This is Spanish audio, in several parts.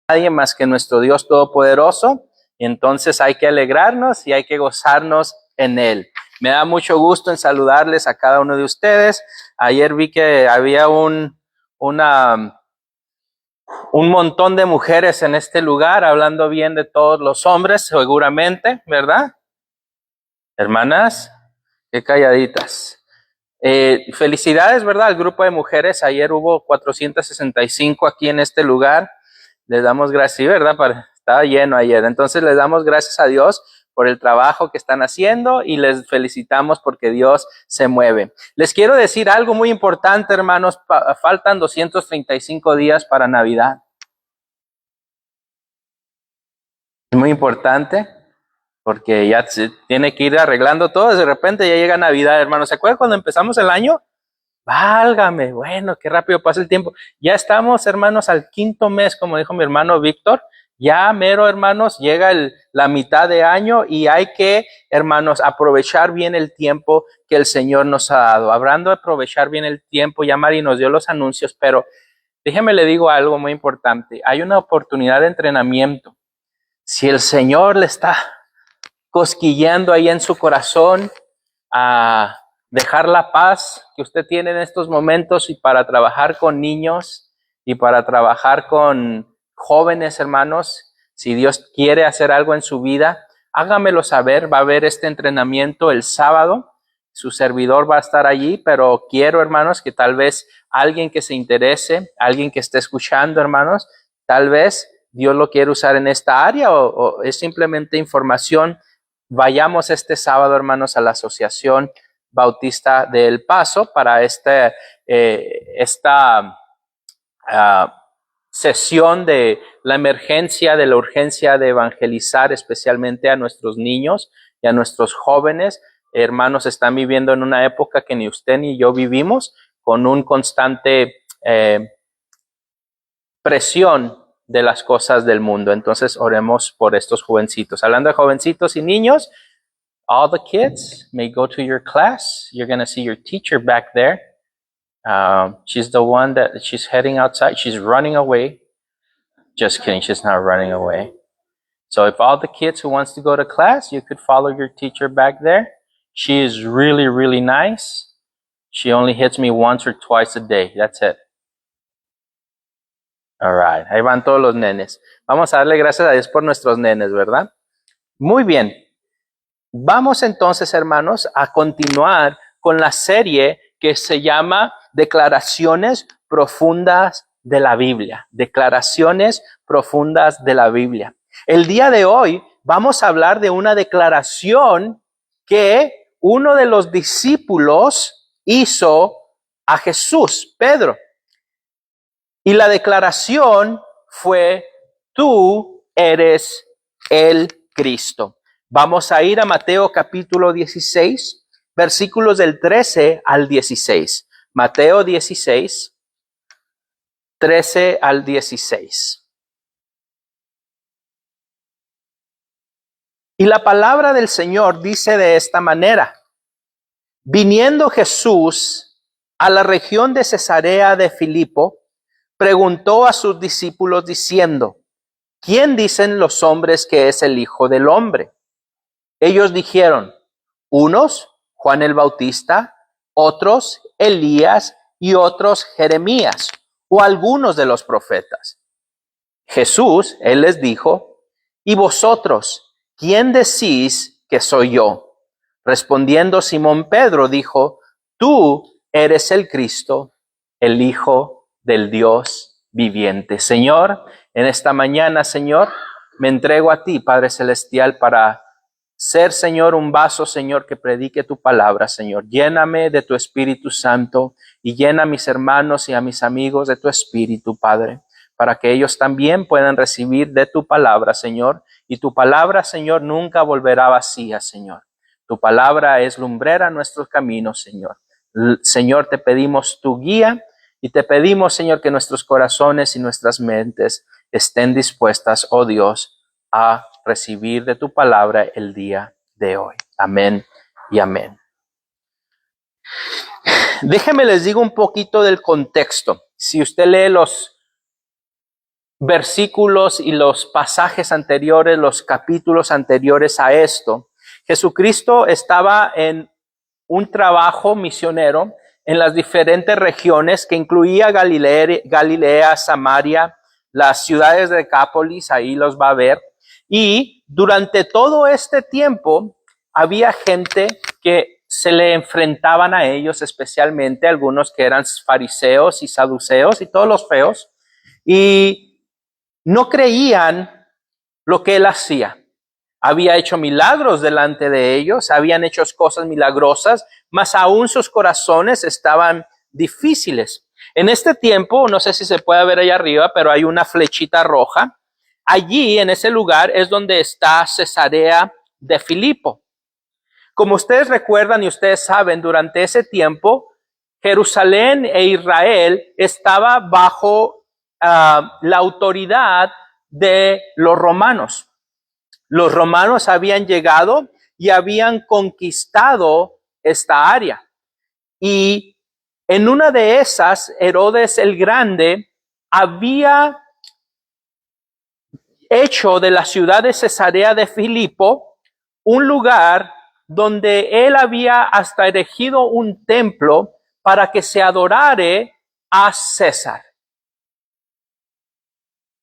nadie más que nuestro Dios Todopoderoso, y entonces hay que alegrarnos y hay que gozarnos en Él. Me da mucho gusto en saludarles a cada uno de ustedes. Ayer vi que había un montón de mujeres en este lugar hablando bien de todos los hombres, seguramente, ¿verdad? Hermanas, qué calladitas. Felicidades, ¿verdad? Al grupo de mujeres. Ayer hubo 465 aquí en este lugar. Les damos gracias, ¿verdad? Estaba lleno ayer. Entonces les damos gracias a Dios por el trabajo que están haciendo y les felicitamos porque Dios se mueve. Les quiero decir algo muy importante, hermanos. Faltan 235 días para Navidad. Es muy importante porque ya se tiene que ir arreglando todo. De repente ya llega Navidad, hermanos. ¿Se acuerdan cuando empezamos el año? Válgame, bueno, qué rápido pasa el tiempo. Ya estamos, hermanos, al quinto mes, como dijo mi hermano Víctor. Ya mero, hermanos, llega la mitad de año y hay que, hermanos, aprovechar bien el tiempo que el Señor nos ha dado. Hablando de aprovechar bien el tiempo, ya Mari nos dio los anuncios, pero déjeme le digo algo muy importante. Hay una oportunidad de entrenamiento. Si el Señor le está cosquilleando ahí en su corazón a dejar la paz que usted tiene en estos momentos y para trabajar con niños y para trabajar con jóvenes, hermanos, si Dios quiere hacer algo en su vida, hágamelo saber. Va a haber este entrenamiento el sábado. Su servidor va a estar allí, pero quiero, hermanos, que tal vez alguien que se interese, alguien que esté escuchando, hermanos, tal vez Dios lo quiere usar en esta área o es simplemente información. Vayamos este sábado, hermanos, a la Asociación Bautista de El Paso para esta sesión de la emergencia, de la urgencia de evangelizar especialmente a nuestros niños y a nuestros jóvenes. Hermanos, están viviendo en una época que ni usted ni yo vivimos, con un constante presión de las cosas del mundo. Entonces, oremos por estos jovencitos. Hablando de jovencitos y niños, all the kids may go to your class. You're going to see your teacher back there. She's the one that she's heading outside. She's running away. Just kidding. She's not running away. So if all the kids who wants to go to class, you could follow your teacher back there. She is really, really nice. She only hits me once or twice a day. That's it. All right. Ahí van todos los nenes. Vamos a darle gracias a Dios por nuestros nenes, ¿verdad? Muy bien. Vamos entonces, hermanos, a continuar con la serie que se llama Declaraciones Profundas de la Biblia. Declaraciones Profundas de la Biblia. El día de hoy vamos a hablar de una declaración que uno de los discípulos hizo a Jesús, Pedro. Y la declaración fue: tú eres el Cristo. Vamos a ir a Mateo capítulo 16, versículos del 13 al 16. Mateo 16, 13 al 16. Y la palabra del Señor dice de esta manera: viniendo Jesús a la región de Cesarea de Filipo, preguntó a sus discípulos diciendo: ¿quién dicen los hombres que es el Hijo del Hombre? Ellos dijeron: unos, Juan el Bautista, otros, Elías, y otros, Jeremías, o algunos de los profetas. Jesús, él les dijo: ¿y vosotros, quién decís que soy yo? Respondiendo Simón Pedro dijo: tú eres el Cristo, el Hijo del Dios viviente. Señor, en esta mañana, Señor, me entrego a ti, Padre Celestial, para ser, Señor, un vaso, Señor, que predique tu palabra, Señor. Lléname de tu Espíritu Santo y llena a mis hermanos y a mis amigos de tu Espíritu, Padre, para que ellos también puedan recibir de tu palabra, Señor. Y tu palabra, Señor, nunca volverá vacía, Señor. Tu palabra es lumbrera a nuestros caminos, Señor. Señor, te pedimos tu guía y te pedimos, Señor, que nuestros corazones y nuestras mentes estén dispuestas, oh Dios, a recibir de tu palabra el día de hoy. Amén y amén. Déjenme les digo un poquito del contexto. Si usted lee los versículos y los pasajes anteriores, los capítulos anteriores a esto, Jesucristo estaba en un trabajo misionero en las diferentes regiones que incluía Galilea, Samaria, las ciudades de Decápolis, ahí los va a ver. Y durante todo este tiempo había gente que se le enfrentaban a ellos, especialmente algunos que eran fariseos y saduceos y todos los feos, y no creían lo que él hacía. Había hecho milagros delante de ellos, habían hecho cosas milagrosas, mas aún sus corazones estaban difíciles. En este tiempo, no sé si se puede ver allá arriba, pero hay una flechita roja. Allí, en ese lugar, es donde está Cesarea de Filipo. Como ustedes recuerdan y ustedes saben, durante ese tiempo, Jerusalén e Israel estaba bajo la autoridad de los romanos. Los romanos habían llegado y habían conquistado esta área. Y en una de esas, Herodes el Grande había hecho de la ciudad de Cesarea de Filipo un lugar donde él había hasta erigido un templo para que se adorare a César.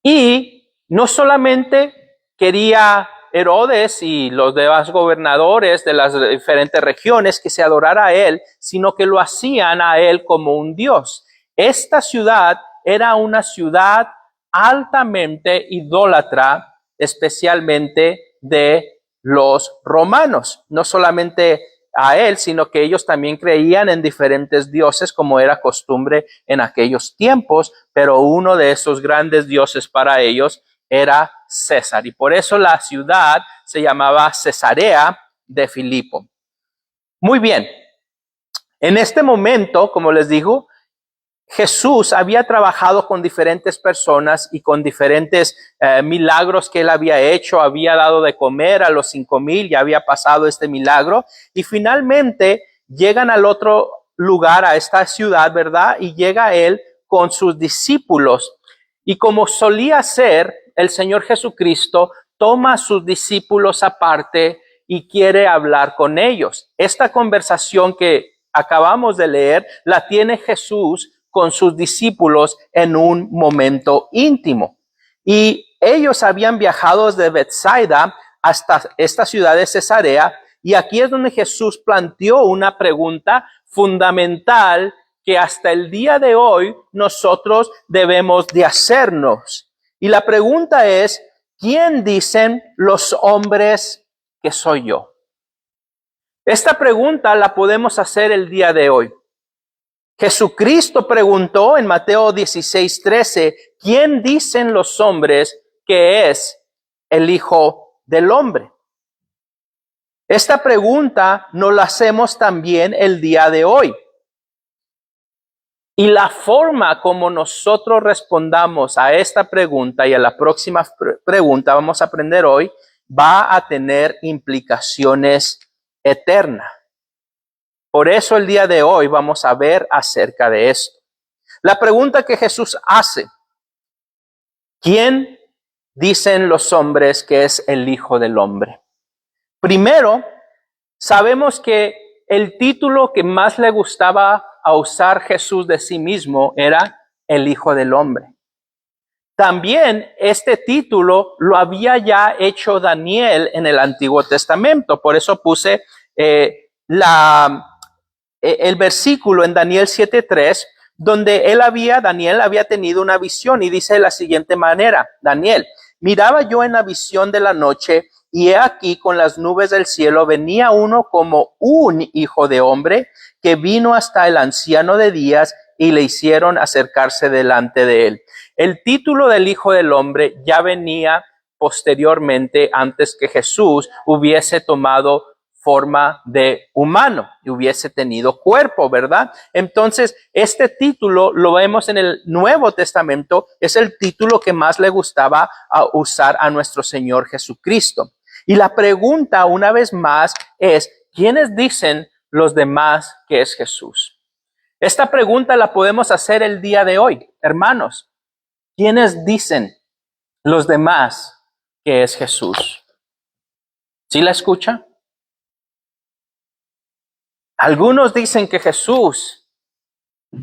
Y no solamente quería Herodes y los demás gobernadores de las diferentes regiones que se adorara a él, sino que lo hacían a él como un dios. Esta ciudad era una ciudad altamente idólatra, especialmente de los romanos. No solamente a él, sino que ellos también creían en diferentes dioses, como era costumbre en aquellos tiempos, pero uno de esos grandes dioses para ellos era César, y por eso la ciudad se llamaba Cesarea de Filipo. Muy bien, en este momento, como les digo, Jesús había trabajado con diferentes personas y con diferentes milagros que él había hecho, había dado de comer a los 5,000, ya había pasado este milagro, y finalmente llegan al otro lugar, a esta ciudad, ¿verdad? Y llega él con sus discípulos, y como solía ser, el Señor Jesucristo toma a sus discípulos aparte y quiere hablar con ellos. Esta conversación que acabamos de leer la tiene Jesús con sus discípulos en un momento íntimo. Y ellos habían viajado desde Bethsaida hasta esta ciudad de Cesarea, y aquí es donde Jesús planteó una pregunta fundamental que hasta el día de hoy nosotros debemos de hacernos. Y la pregunta es, ¿quién dicen los hombres que soy yo? Esta pregunta la podemos hacer el día de hoy. Jesucristo preguntó en Mateo 16:13, ¿quién dicen los hombres que es el Hijo del Hombre? Esta pregunta nos la hacemos también el día de hoy. Y la forma como nosotros respondamos a esta pregunta y a la próxima pregunta, vamos a aprender hoy, va a tener implicaciones eternas. Por eso el día de hoy vamos a ver acerca de esto. La pregunta que Jesús hace, ¿quién dicen los hombres que es el Hijo del Hombre? Primero, sabemos que el título que más le gustaba a usar Jesús de sí mismo era el Hijo del Hombre. También este título lo había ya hecho Daniel en el Antiguo Testamento. Por eso puse el versículo en Daniel 7:3, donde Daniel había tenido una visión y dice de la siguiente manera, Daniel, miraba yo en la visión de la noche y he aquí con las nubes del cielo venía uno como un hijo de hombre que vino hasta el anciano de días y le hicieron acercarse delante de él. El título del Hijo del Hombre ya venía posteriormente, antes que Jesús hubiese tomado forma de humano y hubiese tenido cuerpo, ¿verdad? Entonces, este título lo vemos en el Nuevo Testamento, es el título que más le gustaba usar a nuestro Señor Jesucristo. Y la pregunta, una vez más, es, ¿quiénes dicen los demás que es Jesús? Esta pregunta la podemos hacer el día de hoy, hermanos. ¿Quiénes dicen los demás que es Jesús? ¿Sí la escucha? Algunos dicen que Jesús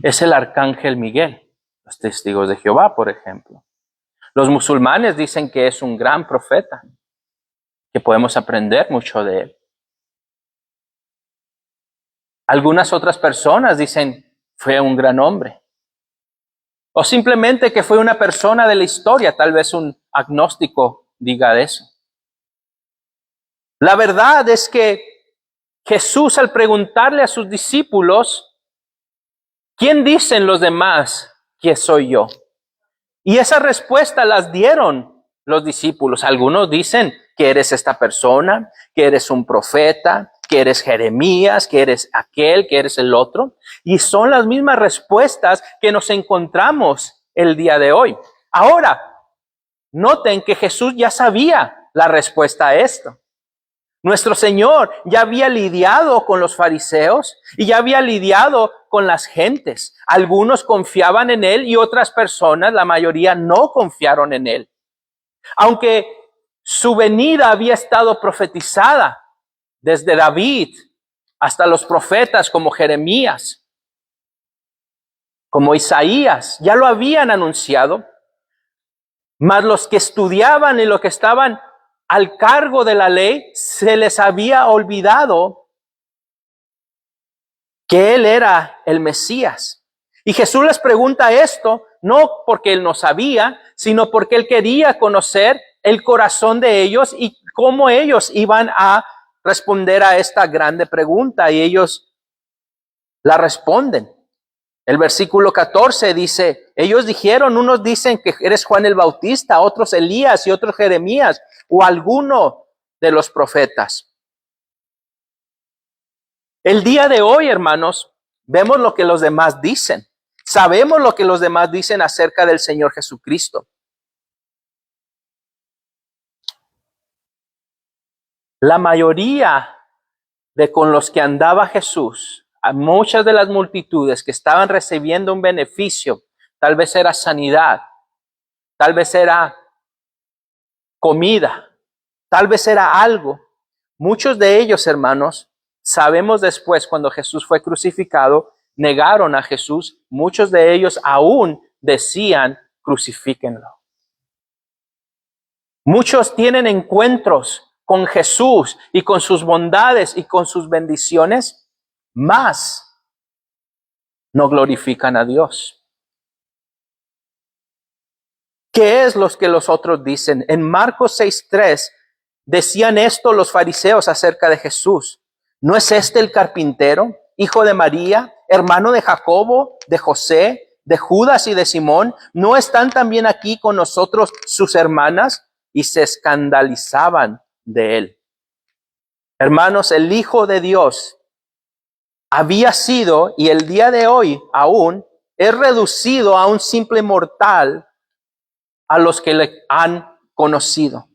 es el arcángel Miguel, los testigos de Jehová, por ejemplo. Los musulmanes dicen que es un gran profeta, que podemos aprender mucho de él. Algunas otras personas dicen fue un gran hombre. O simplemente que fue una persona de la historia, tal vez un agnóstico diga eso. La verdad es que Jesús, al preguntarle a sus discípulos, ¿quién dicen los demás que soy yo? Y esa respuesta las dieron los discípulos. Algunos dicen que eres esta persona, que eres un profeta, que eres Jeremías, que eres aquel, que eres el otro. Y son las mismas respuestas que nos encontramos el día de hoy. Ahora, noten que Jesús ya sabía la respuesta a esto. Nuestro Señor ya había lidiado con los fariseos y ya había lidiado con las gentes. Algunos confiaban en Él y otras personas, la mayoría, no confiaron en Él. Aunque su venida había estado profetizada desde David hasta los profetas como Jeremías, como Isaías, ya lo habían anunciado, mas los que estudiaban y los que estaban al cargo de la ley, se les había olvidado que Él era el Mesías. Y Jesús les pregunta esto, no porque Él no sabía, sino porque Él quería conocer el corazón de ellos y cómo ellos iban a responder a esta grande pregunta. Y ellos la responden. El versículo 14 dice, ellos dijeron, unos dicen que eres Juan el Bautista, otros Elías y otros Jeremías o alguno de los profetas. El día de hoy, hermanos, vemos lo que los demás dicen. Sabemos lo que los demás dicen acerca del Señor Jesucristo. La mayoría de con los que andaba Jesús, a muchas de las multitudes que estaban recibiendo un beneficio, tal vez era sanidad, tal vez era comida, tal vez era algo. Muchos de ellos, hermanos, sabemos después cuando Jesús fue crucificado, negaron a Jesús. Muchos de ellos aún decían, crucifíquenlo. Muchos tienen encuentros con Jesús y con sus bondades y con sus bendiciones, mas no glorifican a Dios. ¿Qué es lo que los otros dicen? En Marcos 6:3 decían esto los fariseos acerca de Jesús. ¿No es este el carpintero, hijo de María, hermano de Jacobo, de José, de Judas y de Simón? ¿No están también aquí con nosotros sus hermanas? Y se escandalizaban de él. Hermanos, el Hijo de Dios había sido, y el día de hoy aún, es reducido a un simple mortal a los que le han conocido.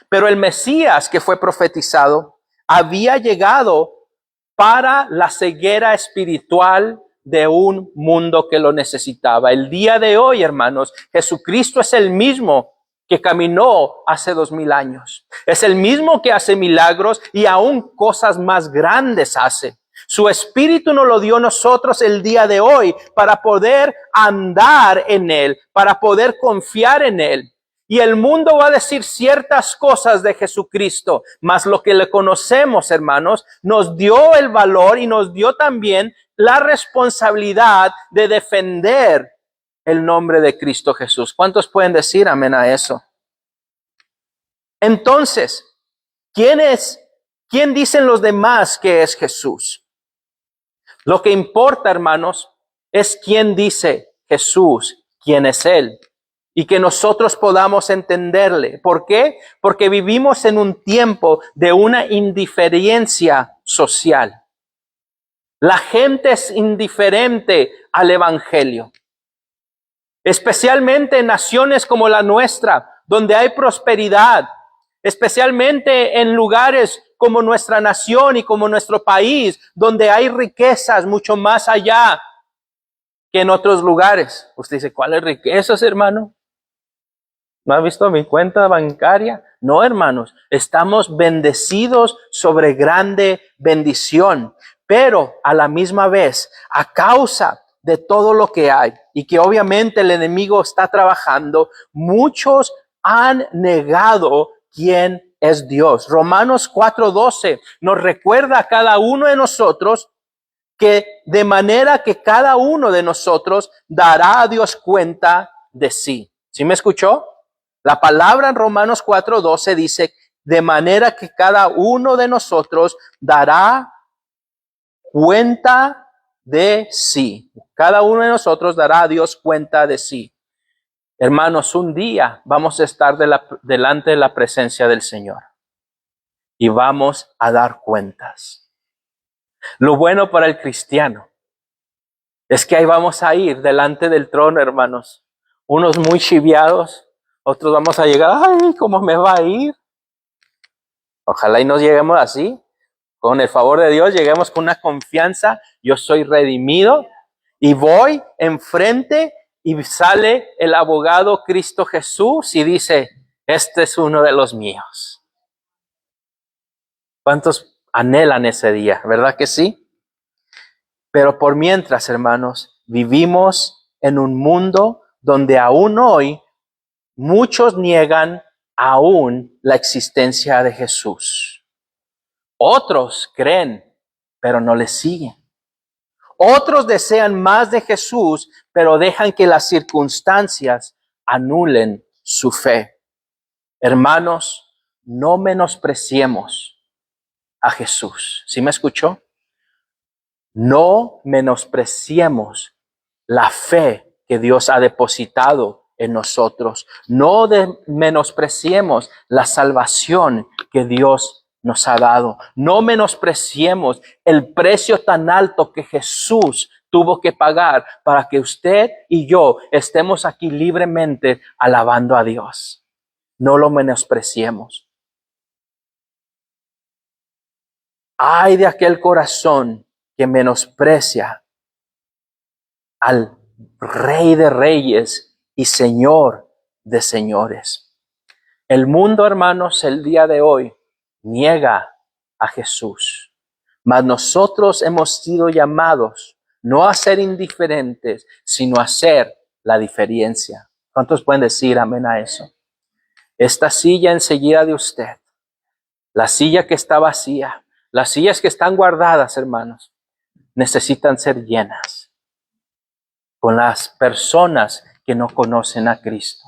Pero el Mesías que fue profetizado había llegado para la ceguera espiritual de un mundo que lo necesitaba. El día de hoy, hermanos, Jesucristo es el mismo que caminó hace 2000 años. Es el mismo que hace milagros y aún cosas más grandes hace. Su Espíritu nos lo dio nosotros el día de hoy para poder andar en Él, para poder confiar en Él. Y el mundo va a decir ciertas cosas de Jesucristo, mas lo que le conocemos, hermanos, nos dio el valor y nos dio también la responsabilidad de defender el nombre de Cristo Jesús. ¿Cuántos pueden decir amén a eso? Entonces, ¿quién dicen los demás que es Jesús? Lo que importa, hermanos, es quién dice Jesús, quién es Él. Y que nosotros podamos entenderle. ¿Por qué? Porque vivimos en un tiempo de una indiferencia social. La gente es indiferente al evangelio. Especialmente en naciones como la nuestra, donde hay prosperidad. Especialmente en lugares como nuestra nación y como nuestro país, donde hay riquezas mucho más allá que en otros lugares. Usted dice, ¿cuáles riquezas, hermano? ¿No has visto mi cuenta bancaria? No, hermanos, estamos bendecidos sobre grande bendición, pero a la misma vez, a causa de todo lo que hay y que obviamente el enemigo está trabajando, muchos han negado quién es Dios. Romanos 4:12 nos recuerda a cada uno de nosotros que de manera que cada uno de nosotros dará a Dios cuenta de sí. ¿Sí me escuchó? La palabra en Romanos 4:12 dice, de manera que cada uno de nosotros dará cuenta de sí. Cada uno de nosotros dará a Dios cuenta de sí. Hermanos, un día vamos a estar delante de la presencia del Señor y vamos a dar cuentas. Lo bueno para el cristiano es que ahí vamos a ir delante del trono, hermanos. Unos muy chiviados, otros vamos a llegar, ay, ¿cómo me va a ir? Ojalá y nos lleguemos así. Con el favor de Dios, lleguemos con una confianza. Yo soy redimido y voy enfrente y sale el abogado Cristo Jesús y dice, este es uno de los míos. ¿Cuántos anhelan ese día? ¿Verdad que sí? Pero por mientras, hermanos, vivimos en un mundo donde aún hoy muchos niegan aún la existencia de Jesús. Otros creen, pero no le siguen. Otros desean más de Jesús, pero dejan que las circunstancias anulen su fe. Hermanos, no menospreciemos a Jesús. ¿Sí me escuchó? No menospreciemos la fe que Dios ha depositado en nosotros. No menospreciemos la salvación que Dios nos ha dado. No menospreciemos el precio tan alto que Jesús tuvo que pagar para que usted y yo estemos aquí libremente alabando a Dios. No lo menospreciemos. Ay de aquel corazón que menosprecia al Rey de Reyes y Señor de Señores. El mundo, hermanos, el día de hoy niega a Jesús, mas nosotros hemos sido llamados no a ser indiferentes, sino a hacer la diferencia. ¿Cuántos pueden decir amén a eso? Esta silla enseguida de usted, la silla que está vacía, las sillas que están guardadas, hermanos, necesitan ser llenas con las personas que no conocen a Cristo.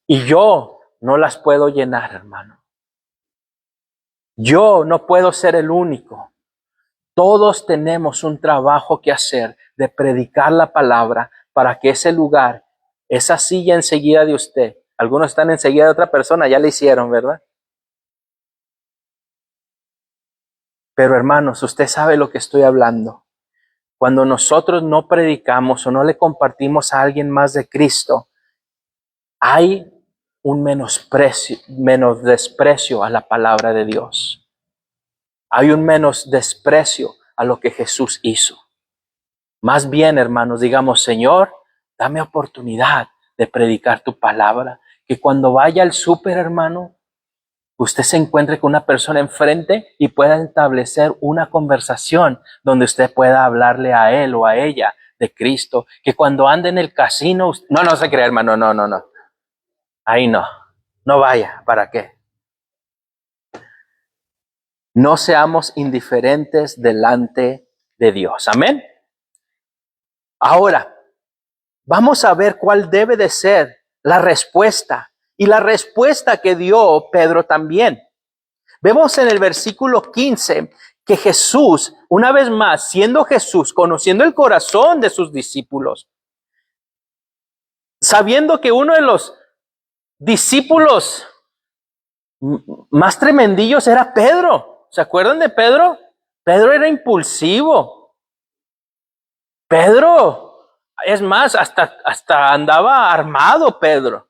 Y yo no las puedo llenar, hermano. Yo no puedo ser el único. Todos tenemos un trabajo que hacer de predicar la palabra para que ese lugar, esa silla enseguida de usted, algunos están enseguida de otra persona, ya le hicieron, ¿verdad? Pero hermanos, usted sabe lo que estoy hablando. Cuando nosotros no predicamos o no le compartimos a alguien más de Cristo, hay un menosprecio a la palabra de Dios. Hay un menosprecio a lo que Jesús hizo. Más bien, hermanos, digamos, Señor, dame oportunidad de predicar tu palabra. Que cuando vaya al súper, hermano, usted se encuentre con una persona enfrente y pueda establecer una conversación donde usted pueda hablarle a él o a ella de Cristo. Que cuando ande en el casino, no se crea, hermano, no. Ahí no vaya, ¿para qué? No seamos indiferentes delante de Dios. Amén. Ahora, vamos a ver cuál debe de ser la respuesta. Y la respuesta que dio Pedro también. Vemos en el versículo 15 que Jesús, una vez más, siendo Jesús, conociendo el corazón de sus discípulos, sabiendo que uno de los discípulos más tremendillos era Pedro. ¿Se acuerdan de Pedro? Pedro era impulsivo. Pedro, es más, hasta andaba armado Pedro.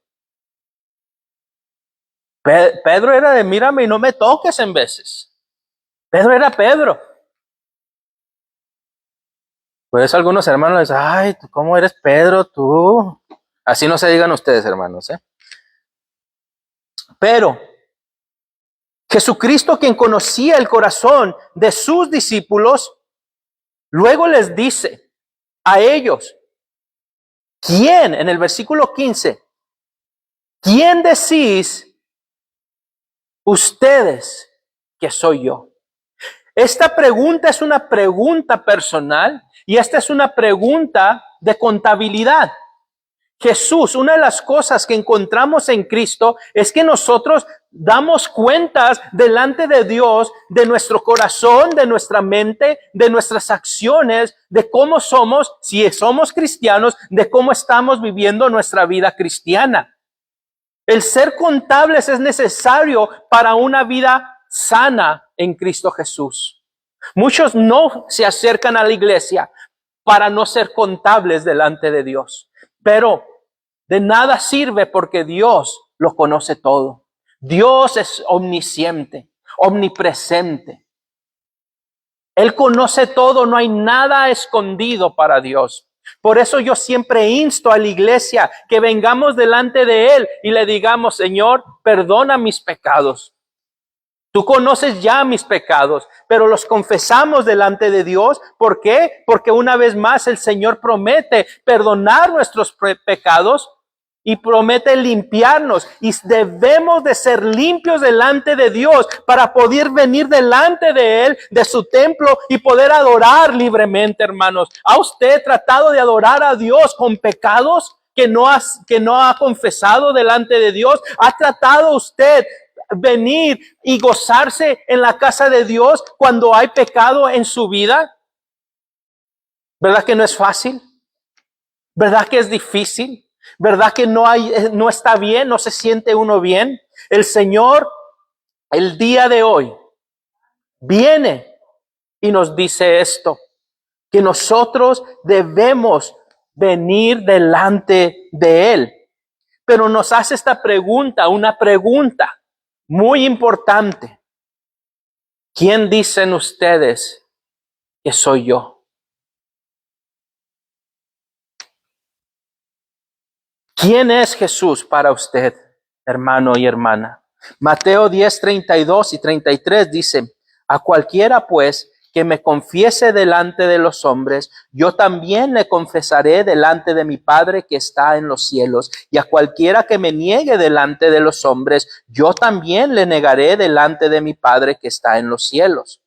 Pedro era de mírame y no me toques en veces. Pedro era Pedro. Por eso algunos hermanos dicen, ay, ¿cómo eres Pedro tú? Así no se digan ustedes, hermanos, ¿eh? Pero Jesucristo, quien conocía el corazón de sus discípulos, luego les dice a ellos, ¿quién? En el versículo 15, ¿quién decís ustedes que soy yo? Esta pregunta es una pregunta personal y esta es una pregunta de contabilidad. Jesús, una de las cosas que encontramos en Cristo es que nosotros damos cuentas delante de Dios de nuestro corazón, de nuestra mente, de nuestras acciones, de cómo somos, si somos cristianos, de cómo estamos viviendo nuestra vida cristiana. El ser contables es necesario para una vida sana en Cristo Jesús. Muchos no se acercan a la iglesia para no ser contables delante de Dios. Pero de nada sirve porque Dios lo conoce todo. Dios es omnisciente, omnipresente. Él conoce todo, no hay nada escondido para Dios. Por eso yo siempre insto a la iglesia que vengamos delante de Él y le digamos, Señor, perdona mis pecados. Tú conoces ya mis pecados, pero los confesamos delante de Dios. ¿Por qué? Porque una vez más el Señor promete perdonar nuestros pecados y promete limpiarnos. Y debemos de ser limpios delante de Dios para poder venir delante de Él, de su templo y poder adorar libremente, hermanos. ¿Ha usted tratado de adorar a Dios con pecados que no ha confesado delante de Dios? ¿Ha tratado usted venir y gozarse en la casa de Dios cuando hay pecado en su vida? ¿Verdad que no es fácil? ¿Verdad que es difícil? ¿Verdad que no está bien, no se siente uno bien? El Señor, el día de hoy, viene y nos dice esto, que nosotros debemos venir delante de Él. Pero nos hace esta pregunta, una pregunta muy importante. ¿Quién dicen ustedes que soy yo? ¿Quién es Jesús para usted, hermano y hermana? Mateo 10, 32 y 33 dice, a cualquiera pues que me confiese delante de los hombres, yo también le confesaré delante de mi Padre que está en los cielos. Y a cualquiera que me niegue delante de los hombres, yo también le negaré delante de mi Padre que está en los cielos.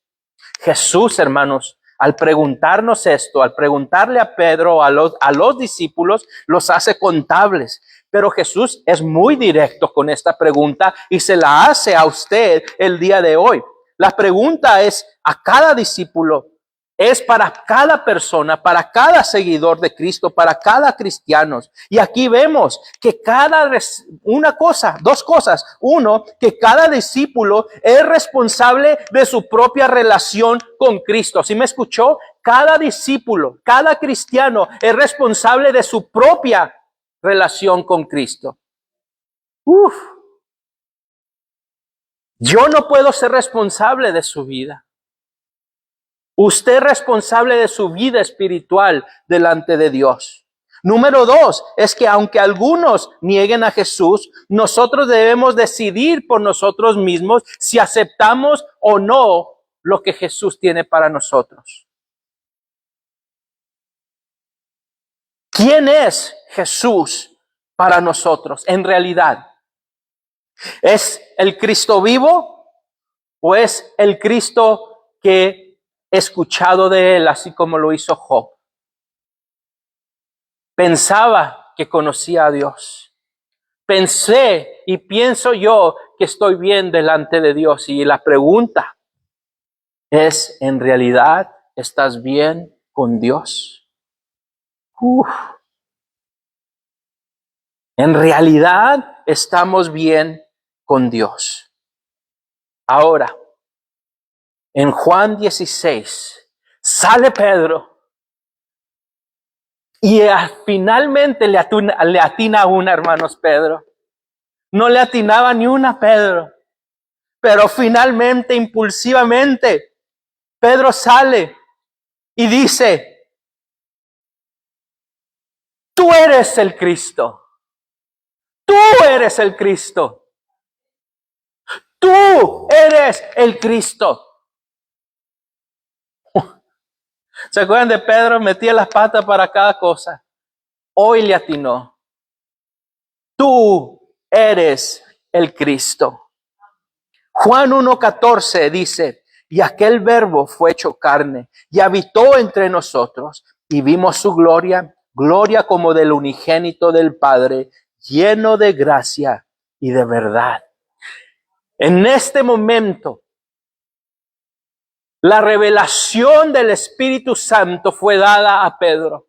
Jesús, hermanos, al preguntarnos esto, al preguntarle a Pedro, a los discípulos, los hace contables. Pero Jesús es muy directo con esta pregunta y se la hace a usted el día de hoy. La pregunta es a cada discípulo, es para cada persona, para cada seguidor de Cristo, para cada cristiano. Y aquí vemos que dos cosas. Uno, que cada discípulo es responsable de su propia relación con Cristo. ¿Sí me escuchó? Cada discípulo, cada cristiano es responsable de su propia relación con Cristo. Yo no puedo ser responsable de su vida. Usted es responsable de su vida espiritual delante de Dios. Número 2, es que aunque algunos nieguen a Jesús, nosotros debemos decidir por nosotros mismos si aceptamos o no lo que Jesús tiene para nosotros. ¿Quién es Jesús para nosotros en realidad? ¿Es el Cristo vivo o es el Cristo que he escuchado de Él, así como lo hizo Job? Pensaba que conocía a Dios. Pensé y pienso yo que estoy bien delante de Dios. Y la pregunta es, ¿en realidad estás bien con Dios? En realidad estamos bien con Dios. Ahora, en Juan 16, sale Pedro y finalmente le atina una, hermanos, Pedro. No le atinaba ni una a Pedro. Pero finalmente, impulsivamente, Pedro sale y dice, tú eres el Cristo. Tú eres el Cristo. Tú eres el Cristo. ¿Se acuerdan de Pedro? Metía las patas para cada cosa. Hoy le atinó. Tú eres el Cristo. Juan 1:14 dice, y aquel verbo fue hecho carne y habitó entre nosotros y vimos su gloria, gloria como del unigénito del Padre, lleno de gracia y de verdad. En este momento, la revelación del Espíritu Santo fue dada a Pedro.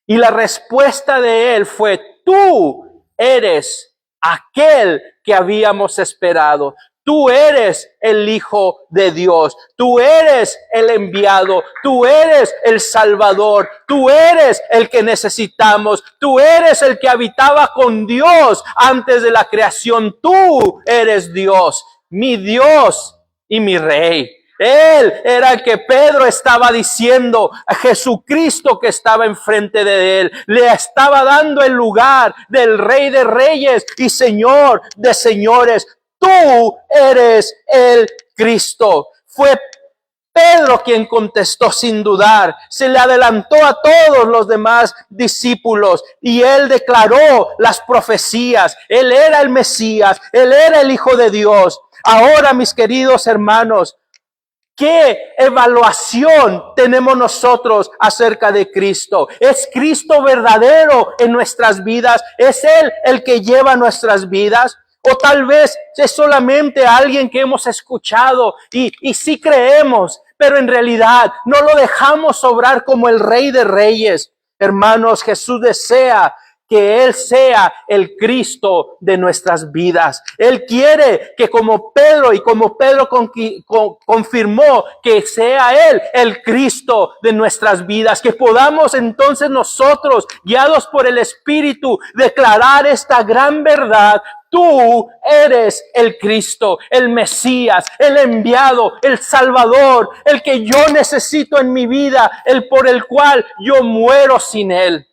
Y la respuesta de él fue, tú eres aquel que habíamos esperado. Tú eres el Hijo de Dios. Tú eres el enviado. Tú eres el Salvador. Tú eres el que necesitamos. Tú eres el que habitaba con Dios antes de la creación. Tú eres Dios, mi Dios y mi Rey. Él era el que Pedro estaba diciendo a Jesucristo que estaba enfrente de él. Le estaba dando el lugar del Rey de Reyes y Señor de Señores. Tú eres el Cristo. Fue Pedro quien contestó sin dudar. Se le adelantó a todos los demás discípulos y él declaró las profecías. Él era el Mesías. Él era el Hijo de Dios. Ahora, mis queridos hermanos, ¿qué evaluación tenemos nosotros acerca de Cristo? ¿Es Cristo verdadero en nuestras vidas? ¿Es Él el que lleva nuestras vidas? O tal vez es solamente alguien que hemos escuchado y sí creemos, pero en realidad no lo dejamos obrar como el Rey de Reyes. Hermanos, Jesús desea que Él sea el Cristo de nuestras vidas. Él quiere que como Pedro confirmó que sea Él el Cristo de nuestras vidas, que podamos entonces nosotros, guiados por el Espíritu, declarar esta gran verdad. Tú eres el Cristo, el Mesías, el enviado, el Salvador, el que yo necesito en mi vida, el por el cual yo muero sin Él.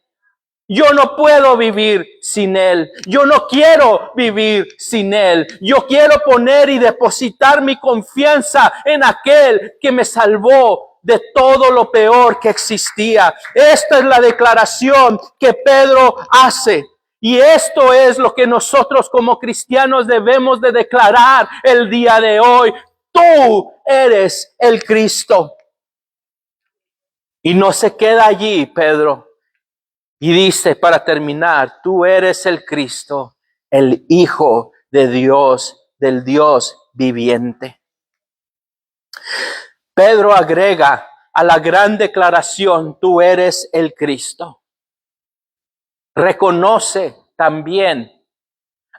Yo no puedo vivir sin Él. Yo no quiero vivir sin Él. Yo quiero poner y depositar mi confianza en aquel que me salvó de todo lo peor que existía. Esta es la declaración que Pedro hace. Y esto es lo que nosotros como cristianos debemos de declarar el día de hoy. Tú eres el Cristo. Y no se queda allí, Pedro. Y dice, para terminar, tú eres el Cristo, el Hijo de Dios, del Dios viviente. Pedro agrega a la gran declaración, tú eres el Cristo. Reconoce también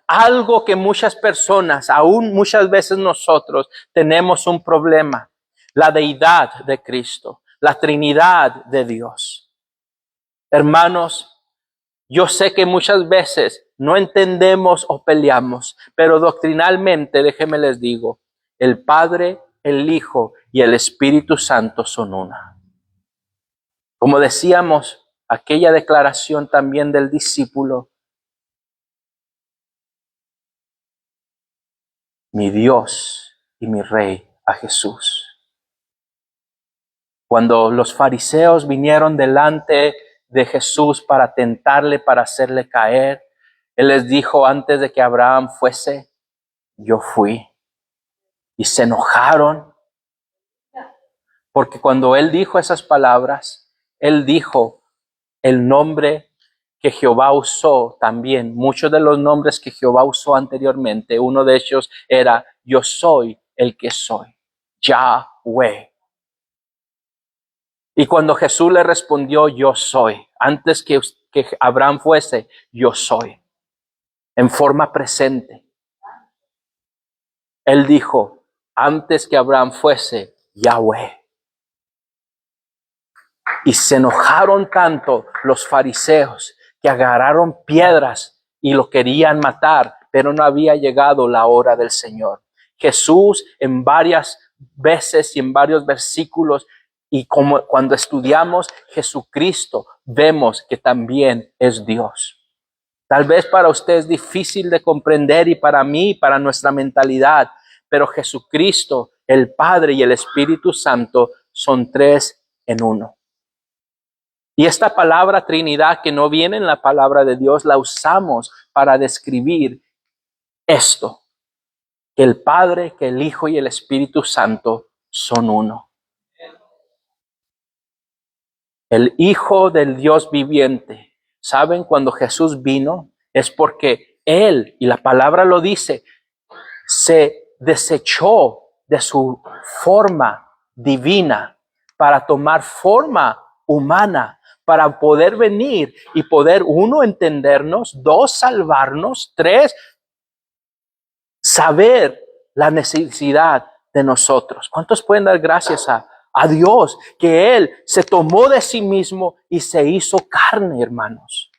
algo que muchas personas, aún muchas veces nosotros, tenemos un problema. La deidad de Cristo, la Trinidad de Dios. Hermanos, yo sé que muchas veces no entendemos o peleamos, pero doctrinalmente, déjenme les digo, el Padre, el Hijo y el Espíritu Santo son una. Como decíamos, aquella declaración también del discípulo, mi Dios y mi Rey, a Jesús. Cuando los fariseos vinieron delante de Jesús para tentarle, para hacerle caer, Él les dijo antes de que Abraham fuese, yo fui. Y se enojaron, porque cuando Él dijo esas palabras, Él dijo el nombre que Jehová usó también. Muchos de los nombres que Jehová usó anteriormente, uno de ellos era, yo soy el que soy, Yahweh. Y cuando Jesús le respondió, yo soy, antes que Abraham fuese, yo soy, en forma presente. Él dijo, antes que Abraham fuese, Yahweh. Y se enojaron tanto los fariseos que agarraron piedras y lo querían matar, pero no había llegado la hora del Señor. Jesús en varias veces y en varios versículos, y como cuando estudiamos Jesucristo, vemos que también es Dios. Tal vez para usted es difícil de comprender y para mí, para nuestra mentalidad, pero Jesucristo, el Padre y el Espíritu Santo son tres en uno. Y esta palabra Trinidad que no viene en la palabra de Dios, la usamos para describir esto, que el Padre, que el Hijo y el Espíritu Santo son uno. El Hijo del Dios viviente. ¿Saben? Cuando Jesús vino es porque Él, y la palabra lo dice, se desechó de su forma divina para tomar forma humana, para poder venir y poder, uno, entendernos, dos, salvarnos, tres, saber la necesidad de nosotros. ¿Cuántos pueden dar gracias a Dios que Él se tomó de sí mismo y se hizo carne, hermanos?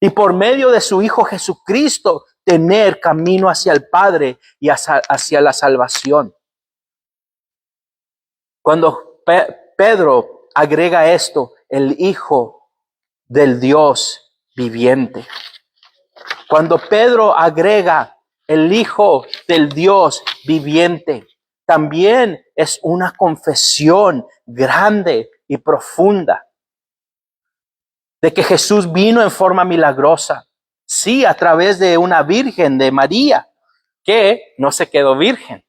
Y por medio de su Hijo Jesucristo, tener camino hacia el Padre y hacia la salvación. Cuando Pedro agrega esto, el Hijo del Dios viviente. Cuando Pedro agrega el Hijo del Dios viviente, también es una confesión grande y profunda de que Jesús vino en forma milagrosa. Sí, a través de una virgen, de María, que no se quedó virgen.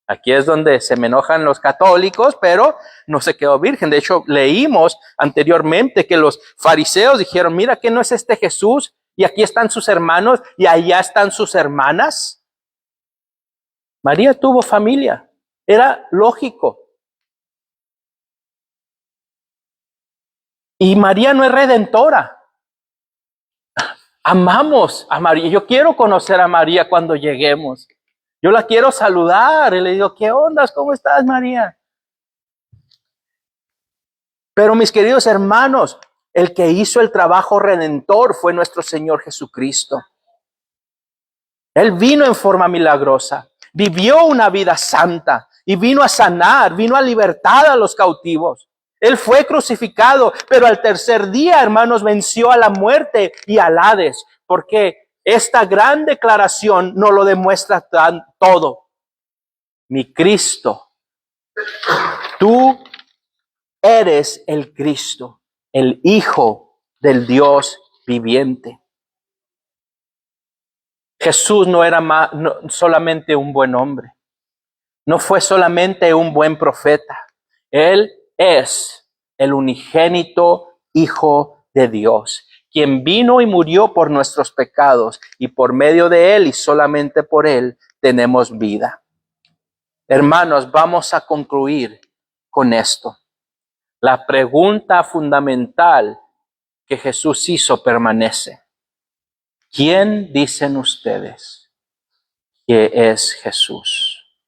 Aquí es donde se me enojan los católicos, pero no se quedó virgen. De hecho, leímos anteriormente que los fariseos dijeron, mira que no es este Jesús, y aquí están sus hermanos, y allá están sus hermanas. María tuvo familia, era lógico. Y María no es redentora. Amamos a María. Yo quiero conocer a María cuando lleguemos. Yo la quiero saludar y le digo, ¿qué ondas? ¿Cómo estás, María? Pero mis queridos hermanos, el que hizo el trabajo redentor fue nuestro Señor Jesucristo. Él vino en forma milagrosa, vivió una vida santa y vino a sanar, vino a libertar a los cautivos. Él fue crucificado, pero al tercer día, hermanos, venció a la muerte y al Hades, porque esta gran declaración nos lo demuestra todo. Mi Cristo, tú eres el Cristo, el Hijo del Dios viviente. Jesús no era solamente un buen hombre, no fue solamente un buen profeta. Él es el unigénito Hijo de Dios, quien vino y murió por nuestros pecados, y por medio de Él y solamente por Él tenemos vida. Hermanos, vamos a concluir con esto. La pregunta fundamental que Jesús hizo permanece. ¿Quién dicen ustedes que es Jesús?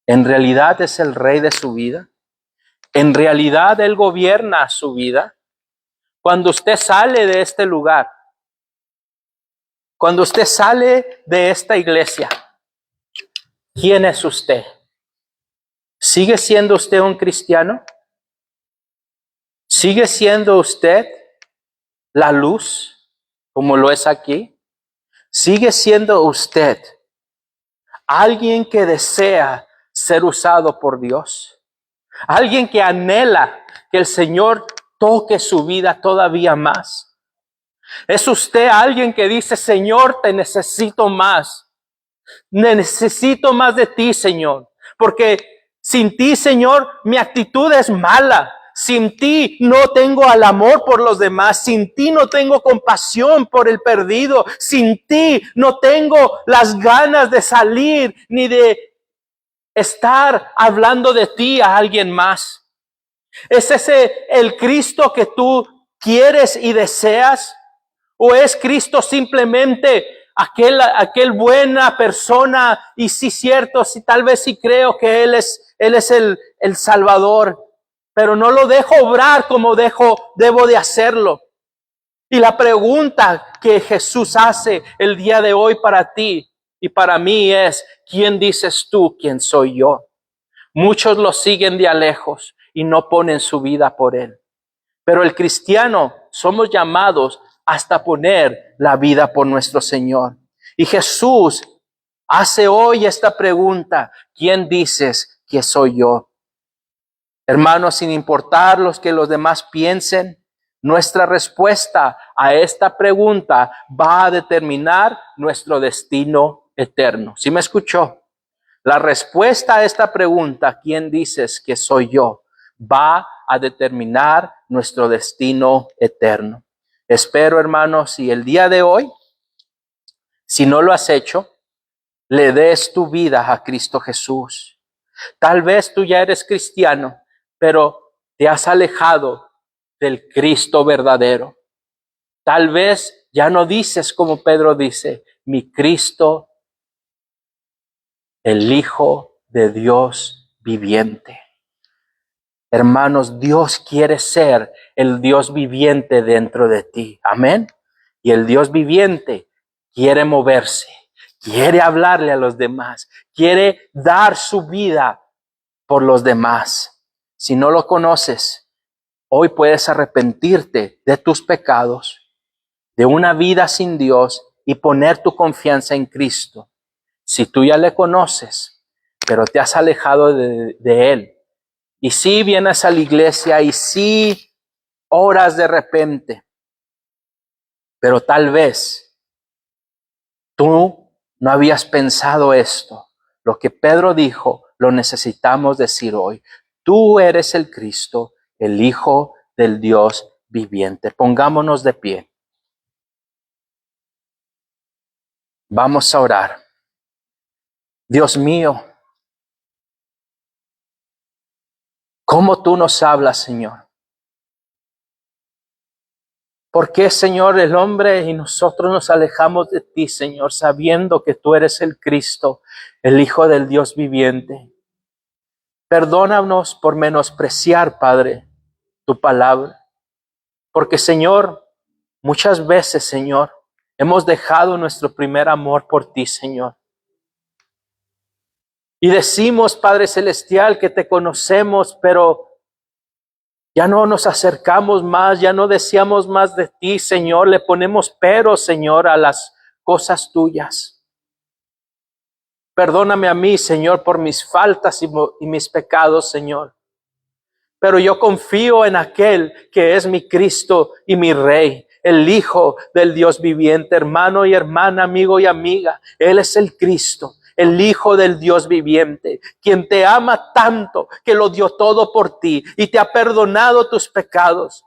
¿En realidad es el rey de su vida? ¿En realidad Él gobierna su vida? Cuando usted sale de este lugar, cuando usted sale de esta iglesia, ¿quién es usted? ¿Sigue siendo usted un cristiano? ¿Sigue siendo usted la luz como lo es aquí? ¿Sigue siendo usted alguien que desea ser usado por Dios? ¿Alguien que anhela que el Señor toque su vida todavía más? ¿Es usted alguien que dice, Señor, te necesito más? Necesito más de ti, Señor, porque sin ti, Señor, mi actitud es mala. Sin ti no tengo el amor por los demás. Sin ti no tengo compasión por el perdido. Sin ti no tengo las ganas de salir ni de estar hablando de ti a alguien más. ¿Es ese el Cristo que tú quieres y deseas? ¿O es Cristo simplemente aquel buena persona? Y sí, cierto, sí, tal vez sí creo que Él es el Salvador, pero no lo dejo obrar como debo de hacerlo. Y la pregunta que Jesús hace el día de hoy para ti y para mí es, ¿quién dices tú quién soy yo? Muchos lo siguen de a lejos y no ponen su vida por Él. Pero el cristiano somos llamados hasta poner la vida por nuestro Señor. Y Jesús hace hoy esta pregunta: ¿quién dices que soy yo? Hermanos, sin importar lo que los demás piensen, nuestra respuesta a esta pregunta va a determinar nuestro destino eterno. ¿Sí me escuchó? La respuesta a esta pregunta, ¿quién dices que soy yo?, va a determinar nuestro destino eterno. Espero, hermanos, y el día de hoy, si no lo has hecho, le des tu vida a Cristo Jesús. Tal vez tú ya eres cristiano, pero te has alejado del Cristo verdadero. Tal vez ya no dices como Pedro dice: mi Cristo, el Hijo de Dios viviente. Hermanos, Dios quiere ser el Dios viviente dentro de ti. Amén. Y el Dios viviente quiere moverse, quiere hablarle a los demás, quiere dar su vida por los demás. Si no lo conoces, hoy puedes arrepentirte de tus pecados, de una vida sin Dios, y poner tu confianza en Cristo. Si tú ya le conoces, pero te has alejado de Él, y sí vienes a la iglesia y sí oras de repente, pero tal vez tú no habías pensado esto. Lo que Pedro dijo, lo necesitamos decir hoy. Tú eres el Cristo, el Hijo del Dios viviente. Pongámonos de pie. Vamos a orar. Dios mío, ¿cómo tú nos hablas, Señor? ¿Por qué, Señor, el hombre y nosotros nos alejamos de ti, Señor, sabiendo que tú eres el Cristo, el Hijo del Dios viviente? Perdónanos por menospreciar, Padre, tu palabra. Porque, Señor, muchas veces, Señor, hemos dejado nuestro primer amor por ti, Señor. Y decimos, Padre Celestial, que te conocemos, pero ya no nos acercamos más, ya no deseamos más de ti, Señor. Le ponemos peros, Señor, a las cosas tuyas. Perdóname a mí, Señor, por mis faltas y mis pecados, Señor. Pero yo confío en aquel que es mi Cristo y mi Rey, el Hijo del Dios viviente, hermano y hermana, amigo y amiga. Él es el Cristo, el Hijo del Dios viviente, quien te ama tanto que lo dio todo por ti y te ha perdonado tus pecados.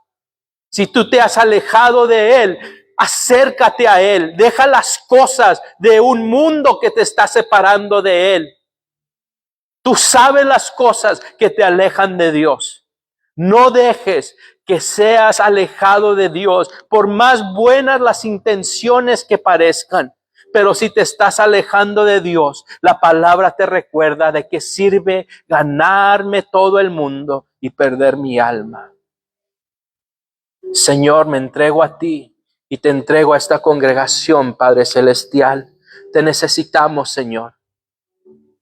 Si tú te has alejado de Él, acércate a Él. Deja las cosas de un mundo que te está separando de Él. Tú sabes las cosas que te alejan de Dios. No dejes que seas alejado de Dios, por más buenas las intenciones que parezcan. Pero si te estás alejando de Dios, la palabra te recuerda de que sirve ganarme todo el mundo y perder mi alma. Señor, me entrego a ti y te entrego a esta congregación, Padre Celestial. Te necesitamos, Señor.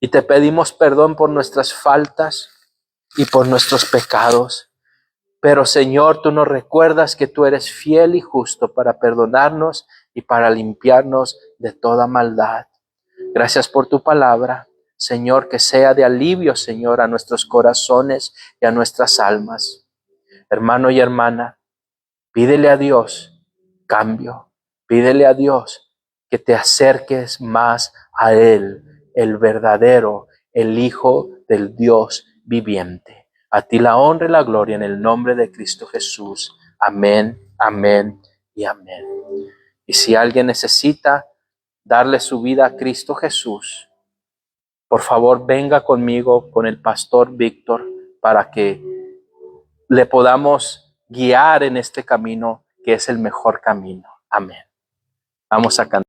Y te pedimos perdón por nuestras faltas y por nuestros pecados. Pero, Señor, tú nos recuerdas que tú eres fiel y justo para perdonarnos y para limpiarnos de toda maldad. Gracias por tu palabra, Señor, que sea de alivio, Señor, a nuestros corazones y a nuestras almas. Hermano y hermana, pídele a Dios cambio. Pídele a Dios que te acerques más a Él, el verdadero, el Hijo del Dios viviente. A ti la honra y la gloria en el nombre de Cristo Jesús. Amén, amén y amén. Y si alguien necesita darle su vida a Cristo Jesús, por favor venga conmigo, con el pastor Víctor, para que le podamos guiar en este camino que es el mejor camino. Amén. Vamos a cantar.